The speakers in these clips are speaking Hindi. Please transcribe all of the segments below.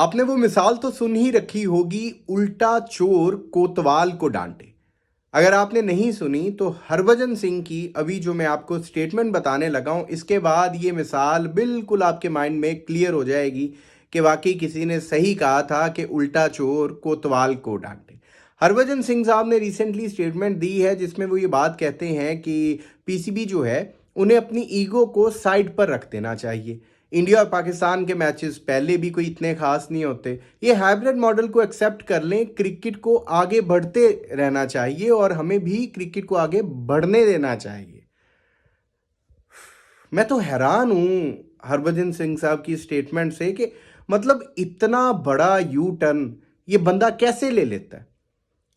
आपने वो मिसाल तो सुन ही रखी होगी, उल्टा चोर कोतवाल को डांटे। अगर आपने नहीं सुनी तो हरभजन सिंह की अभी जो मैं आपको स्टेटमेंट बताने लगा हूं, इसके बाद ये मिसाल बिल्कुल आपके माइंड में क्लियर हो जाएगी कि वाकई किसी ने सही कहा था कि उल्टा चोर कोतवाल को डांटे। हरभजन सिंह साहब ने रिसेंटली स्टेटमेंट दी है जिसमें वो ये बात कहते हैं कि पीसीबी जो है उन्हें अपनी ईगो को साइड पर रख देना चाहिए। इंडिया और पाकिस्तान के मैचेस पहले भी कोई इतने खास नहीं होते, ये हाइब्रिड मॉडल को एक्सेप्ट कर लें, क्रिकेट को आगे बढ़ते रहना चाहिए और हमें भी क्रिकेट को आगे बढ़ने देना चाहिए। मैं तो हैरान हूं हरभजन सिंह साहब की स्टेटमेंट से कि मतलब इतना बड़ा यू टर्न ये बंदा कैसे ले लेता है।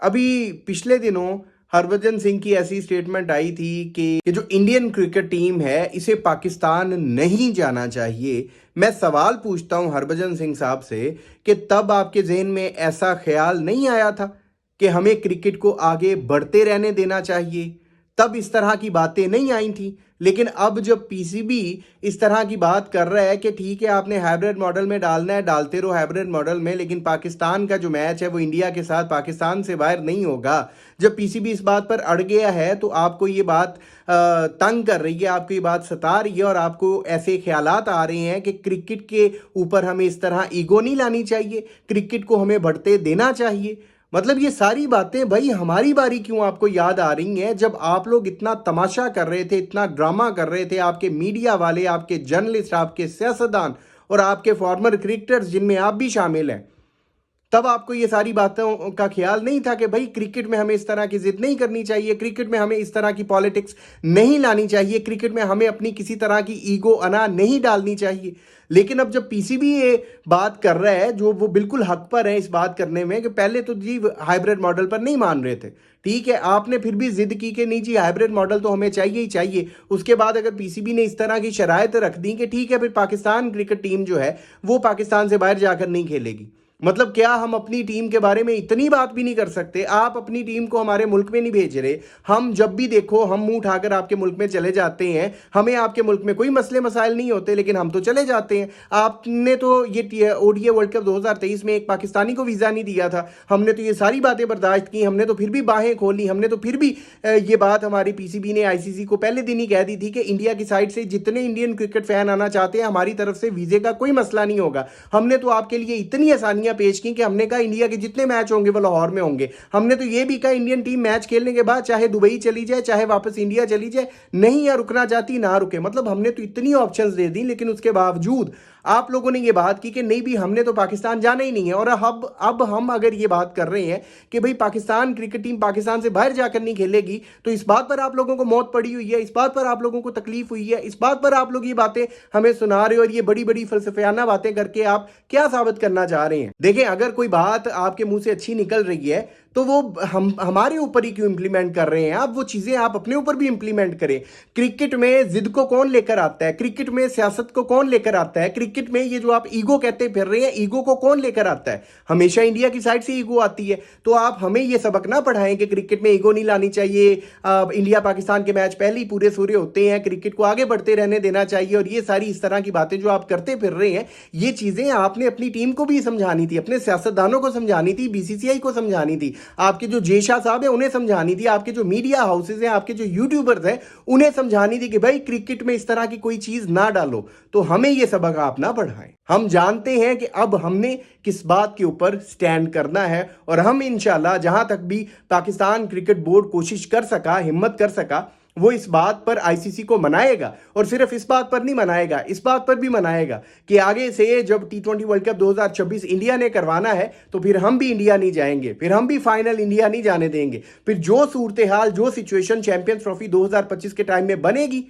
अभी पिछले दिनों हरभजन सिंह की ऐसी स्टेटमेंट आई थी कि जो इंडियन क्रिकेट टीम है इसे पाकिस्तान नहीं जाना चाहिए। मैं सवाल पूछता हूं हरभजन सिंह साहब से कि तब आपके जहन में ऐसा ख्याल नहीं आया था कि हमें क्रिकेट को आगे बढ़ते रहने देना चाहिए? तब इस तरह की बातें नहीं आई थी। लेकिन अब जब पीसीबी इस तरह की बात कर रहा है कि ठीक है आपने हाइब्रिड मॉडल में डालना है, डालते रहो हाइब्रिड मॉडल में, लेकिन पाकिस्तान का जो मैच है वो इंडिया के साथ पाकिस्तान से बाहर नहीं होगा। जब पीसीबी इस बात पर अड़ गया है तो आपको ये बात तंग कर रही है, आपको ये बात सता रही है और आपको ऐसे ख्यालात आ रहे हैं कि क्रिकेट के ऊपर हमें इस तरह ईगो नहीं लानी चाहिए, क्रिकेट को हमें बढ़ते देना चाहिए। मतलब ये सारी बातें भाई हमारी बारी क्यों आपको याद आ रही हैं जब आप लोग इतना तमाशा कर रहे थे, इतना ड्रामा कर रहे थे, आपके मीडिया वाले, आपके जर्नलिस्ट, आपके सियासतदान और आपके फॉर्मर क्रिकेटर्स जिनमें आप भी शामिल हैं। तब आपको ये सारी बातों का ख्याल नहीं था कि भाई क्रिकेट में हमें इस तरह की जिद नहीं करनी चाहिए, क्रिकेट में हमें इस तरह की पॉलिटिक्स नहीं लानी चाहिए, क्रिकेट में हमें अपनी किसी तरह की ईगो अना नहीं डालनी चाहिए। लेकिन अब जब पीसीबी ये बात कर रहा है, जो वो बिल्कुल हक पर है इस बात करने में कि पहले तो जी हाइब्रिड मॉडल पर नहीं मान रहे थे, ठीक है, आपने फिर भी जिद की कि नहीं जी हाइब्रिड मॉडल तो हमें चाहिए ही चाहिए। उसके बाद अगर पीसीबी ने इस तरह की शराइत रख दी कि ठीक है फिर पाकिस्तान क्रिकेट टीम जो है वो पाकिस्तान से बाहर जाकर नहीं खेलेगी, मतलब क्या हम अपनी टीम के बारे में इतनी बात भी नहीं कर सकते? आप अपनी टीम को हमारे मुल्क में नहीं भेज रहे, हम जब भी देखो हम मुंह उठाकर आपके मुल्क में चले जाते हैं, हमें आपके मुल्क में कोई मसले मसाइल नहीं होते लेकिन हम तो चले जाते हैं। आपने तो ये ओडीआई वर्ल्ड कप 2023 में एक पाकिस्तानी को वीज़ा नहीं दिया था, हमने तो ये सारी बातें बर्दाश्त की, हमने तो फिर भी बाहें खोली, हमने तो फिर भी ये बात हमारी पीसीबी ने आईसीसी को पहले दिन ही कह दी थी कि इंडिया की साइड से जितने इंडियन क्रिकेट फैन आना चाहते हैं हमारी तरफ से वीज़े का कोई मसला नहीं होगा। हमने तो आपके लिए इतनी आसानियां पेश की कि हमने कहा इंडिया के जितने मैच होंगे वो लाहौर में होंगे। हमने तो ये भी कहा इंडियन टीम मैच खेलने के बाद चाहे दुबई चली जाए, चाहे वापस इंडिया चली जाए, नहीं या रुकना चाहती ना रुके। मतलब हमने तो इतनी ऑप्शंस दे दी, लेकिन उसके बावजूद आप लोगों ने ये बात की कि नहीं भी हमने तो पाकिस्तान जाना ही नहीं है। और अब हम अगर ये बात कर रहे हैं कि भाई पाकिस्तान क्रिकेट टीम पाकिस्तान से बाहर जाकर नहीं खेलेगी, तो इस बात पर आप लोगों को मौत पड़ी हुई है, इस बात पर आप लोगों को तकलीफ हुई है, इस बात पर आप लोग ये बातें हमें सुना रहे हो और ये बड़ी बड़ी फलसफियाना बातें करके आप क्या साबित करना चाह रहे हैं? देखें, अगर कोई बात आपके मुंह से अच्छी निकल रही है तो वो हम हमारे ऊपर ही क्यों इंप्लीमेंट कर रहे हैं? आप वो चीजें आप अपने ऊपर भी इंप्लीमेंट करें। क्रिकेट में जिद को कौन लेकर आता है? क्रिकेट में सियासत को कौन लेकर आता है? क्रिकेट में ये जो आप ईगो कहते फिर रहे हैं, ईगो को कौन लेकर आता है? हमेशा इंडिया की साइड से ईगो आती है। तो आप हमें ये सबक ना पढ़ाएं कि क्रिकेट में ईगो नहीं लानी चाहिए, इंडिया पाकिस्तान के मैच पहले ही पूरे सूरे होते हैं, क्रिकेट को आगे बढ़ते रहने देना चाहिए, और ये सारी इस तरह की बातें जो आप करते फिर रहे हैं, ये चीजें आपने अपनी टीम को भी समझानी थी, अपने सियासतदानों को समझानी थी, बीसीसीआई को समझानी थी, आपके जो जेशा साहब है उन्हें समझानी थी, आपके जो मीडिया हाउसेज हैं, आपके जो यूट्यूबर्स हैं उन्हें समझानी थी कि भाई क्रिकेट में इस तरह की कोई चीज ना डालो। तो हमें यह सबक आप ना पढ़ाएं। हम जानते हैं कि अब हमने किस बात के ऊपर स्टैंड करना है, और हम इंशाल्लाह जहां तक भी पाकिस्तान क्रिकेट बोर्ड कोशिश कर सका, हिम्मत कर सका, वो इस बात पर आईसीसी को मनाएगा। और सिर्फ इस बात पर नहीं मनाएगा, इस बात पर भी मनाएगा कि आगे से जब टी20 वर्ल्ड कप 2026 इंडिया ने करवाना है तो फिर हम भी इंडिया नहीं जाएंगे, फिर हम भी फाइनल इंडिया नहीं जाने देंगे। फिर जो सूरत हाल, जो सिचुएशन चैंपियंस ट्रॉफी 2025 के टाइम में बनेगी,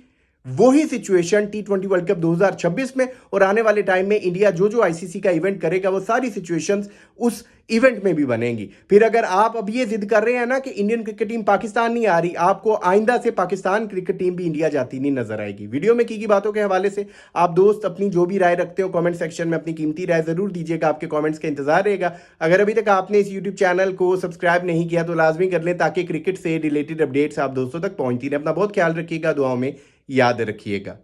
वही सिचुएशन टी20 वर्ल्ड कप 2026 में और आने वाले टाइम में इंडिया जो जो आईसीसी का इवेंट करेगा वो सारी सिचुएशंस उस इवेंट में भी बनेंगी। फिर अगर आप अब ये जिद कर रहे हैं ना कि इंडियन क्रिकेट टीम पाकिस्तान नहीं आ रही, आपको आइंदा से पाकिस्तान क्रिकेट टीम भी इंडिया जाती नहीं नजर आएगी। वीडियो में की बातों के हवाले से आप दोस्त अपनी जो भी राय रखते हो कमेंट सेक्शन में अपनी कीमती राय जरूर दीजिएगा, आपके कमेंट्स का इंतजार रहेगा। अगर अभी तक आपने इस यूट्यूब चैनल को सब्सक्राइब नहीं किया तो लाजमी कर लें ताकि क्रिकेट से रिलेटेड अपडेट्स आप दोस्तों तक पहुंचती रहे। अपना बहुत ख्याल रखिएगा, दुआओं में याद रखिएगा।